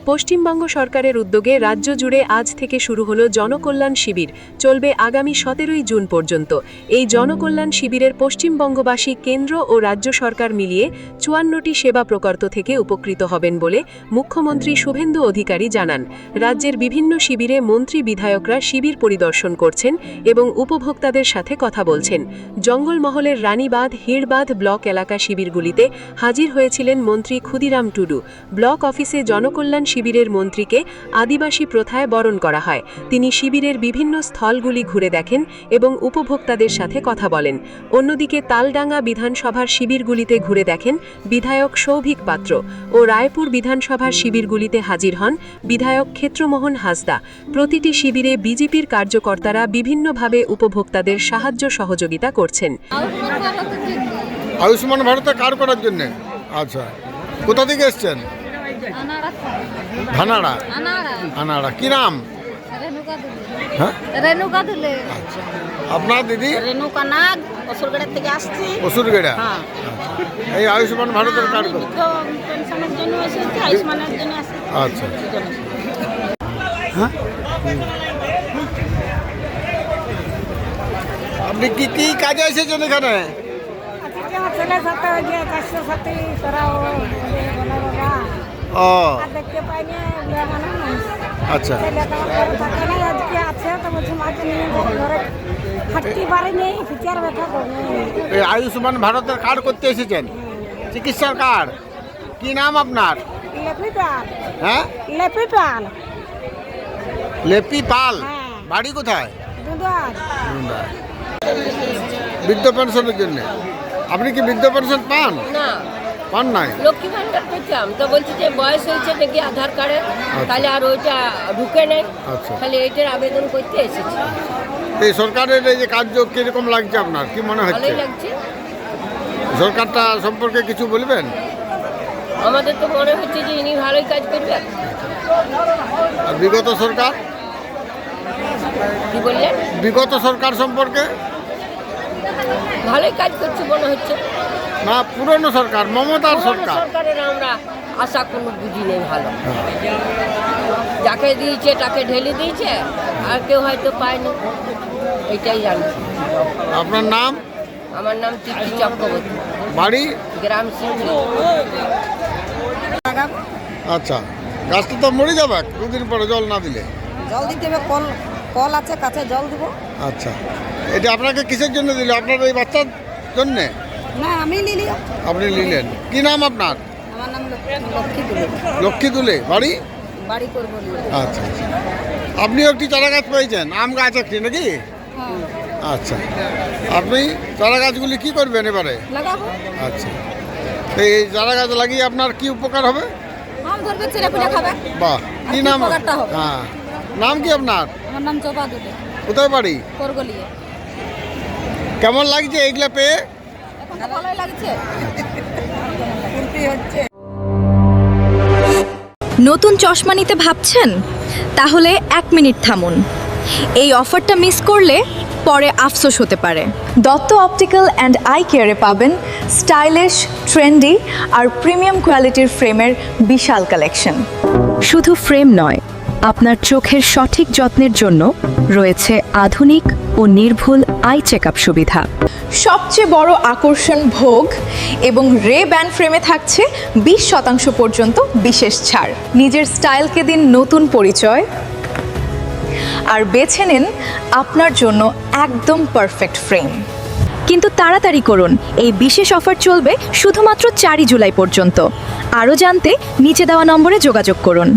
পশ্চিমবঙ্গ সরকারের উদ্যোগে রাজ্য জুড়ে আজ থেকে শুরু হলো জনকল্যাণ শিবির। চলবে আগামী 17 জুন পর্যন্ত। এই জনকল্যাণ শিবিরের পশ্চিমবঙ্গবাসী কেন্দ্র ও রাজ্য সরকার মিলিয়ে 54টি সেবা প্রকল্প থেকে উপকৃত হবেন বলে মুখ্যমন্ত্রী শুভেন্দু অধিকারী জানান। রাজ্যের বিভিন্ন শিবিরে মন্ত্রী বিধায়করা শিবির পরিদর্শন করছেন এবং উপভোক্তাদের সাথে কথা বলছেন। জঙ্গলমহলের রানীবাঁধ, হিড়বাঁধ ব্লক এলাকা শিবিরগুলিতে হাজির হয়েছিলেন মন্ত্রী ক্ষুদিরাম টুডু। ব্লক অফিসে জনকল্যাণ শিবিরের মন্ত্রীকে আদিবাসী প্রথায় বরণ করা হয়। তিনি শিবিরের বিভিন্ন স্থলগুলি ঘুরে দেখেন এবং উপভোক্তাদের সাথে কথা বলেন। অন্যদিকে তালডাঙ্গা বিধানসভার শিবিরগুলিতে ঘুরে দেখেন বিধায়ক সৌভিক পাত্র ও রায়পুর বিধানসভার শিবিরগুলিতে হাজির হন বিধায়ক ক্ষেত্রমোহন হাসদা। প্রতিটি শিবিরে বিজেপির কার্যকর্তারা বিভিন্নভাবে উপভোক্তাদের সাহায্য সহযোগিতা করছেন। আয়ুষ্মান ভারতে কার্ড করার জন্য। আচ্ছা, কোথা থেকে এসছেন? ধানাড়া। আনাড়া কি নাম? হ্যাঁ, রেনুকা দুলে। আচ্ছা, আপনার দিদি? রেনুকা নাগ, অসুরগড়া থেকে আসছি। অসুরগড়া। হ্যাঁ। এই আয়ুষ্মান ভারতের কার্ড করতে। পেনশনের জন্য এসেছি, আয়ুষ্মানের জন্য আসছি। আচ্ছা। হ্যাঁ, আপনি কি কি কাজে এসেছেন এখানে? ছেলের সাথে গিয়ে কাজের সাথে ও দেখতে পাইনি। আচ্ছা। আজকে আছে তো বলছি মাকে নিয়ে ঘরে হাঁটতে পারিনি, ফিচার ব্যথা করবে। এই আয়ুষ্মান ভারতের কার্ড করতে এসেছেন, চিকিৎসার কার্ড। কি নাম আপনার? লেপি পাল। হ্যাঁ, লেপি পাল। লেপি পাল। হ্যাঁ। বাড়ি কোথায়? দুদার। বৃদ্ধ পেনশনের জন্য। আপনি কি বৃদ্ধ পেনশন পান? না, পান নাই? লক্ষ্মী ভান্ডার পেতাম তো, বলছি যে বয়স হয়েছে দেখি আধার কার্ডে, তাহলে আর ওইটা ঢুকে নেই। আচ্ছা। তাহলে এইটার আবেদন করতে এসেছি। এই সরকারের এই যে কার্য কিরকম লাগছে আপনার, কি মনে হচ্ছে? ভালোই লাগছে। সরকারটা সম্পর্কে কিছু বলবেন? আমাদের তো মনে হচ্ছে যে ইনি ভালোই কাজ করবেন। আর বিগত সরকার? কি বললেন? বিগত সরকার সম্পর্কে? ভালোই কাজ করছে মনে হচ্ছে। না, পুরনো সরকার, মমতার পুরনো সরকার। সরকারের আমরা আশা কোনো বুঝি নেই ভালো। যাকে দিয়েছে তাকে ঢেলে দিয়েছে, আর কেউ হয়তো পায়নি, এটাই জানি। আপনার নাম? আমার নাম তিথি চক্রবর্তী, বাড়ি? গ্রাম সিংড়ি। আচ্ছা, গাছটা তো মরে যাবে দুদিন পরে জল না দিলে। জল দিতে হবে, কল কল আছে কাছে, জল দিব। আচ্ছা, এটা আপনাকে কিসের জন্য দিল? আপনার এই বাচ্চার জন্যে? না, আমি নিলি। আপনি নিলেন। কি নাম আপনার? আমার নাম লক্ষ্মী দুলে। লক্ষ্মী দুলে। বাড়ি? বাড়ি করবো। আচ্ছা আচ্ছা। আপনিও একটি চারা গাছ পেয়েছেন, আম গাছ একটি নাকি? আচ্ছা, আপনি চারা গাছগুলি কি করবেন এবারে? লাগাবো। আচ্ছা, তো এই চারা গাছ লাগিয়ে আপনার কি উপকার হবে? আম ধরবে, ছেলেপুলে খাবে। বাহ, কি নাম? উপকারটা হবে। হ্যাঁ, নাম কি আপনার? আমার নাম জবা দুলে। কোথায় বাড়ি? করগলিয়ে। কেমন লাগছে এইগুলা পেয়ে? এখন তো ভালোই লাগছে। হচ্ছে। নতুন চশমা নিতে ভাবছেন? তাহলে 1 মিনিট থামুন। এই অফারটা মিস করলে পরে আফসোস হতে পারে। দত্ত অপটিক্যাল অ্যান্ড আই কেয়ারে পাবেন স্টাইলিশ, ট্রেন্ডি আর প্রিমিয়াম কোয়ালিটির ফ্রেমের বিশাল কালেকশন। শুধু ফ্রেম নয়, আপনার চোখের সঠিক যত্নের জন্য রয়েছে আধুনিক ও নির্ভুল আই চেকআপ সুবিধা। সবচেয়ে বড় আকর্ষণ ভোগ এবং রে ব্যান্ড ফ্রেমে থাকছে 20% পর্যন্ত বিশেষ ছাড়। নিজের স্টাইলকে দিন নতুন পরিচয় আর বেছে নিন আপনার জন্য একদম পারফেক্ট ফ্রেম। কিন্তু তাড়াতাড়ি করুন, এই বিশেষ অফার চলবে শুধুমাত্র 4 জুলাই পর্যন্ত। আরও জানতে নিচে দেওয়া নম্বরে যোগাযোগ করুন।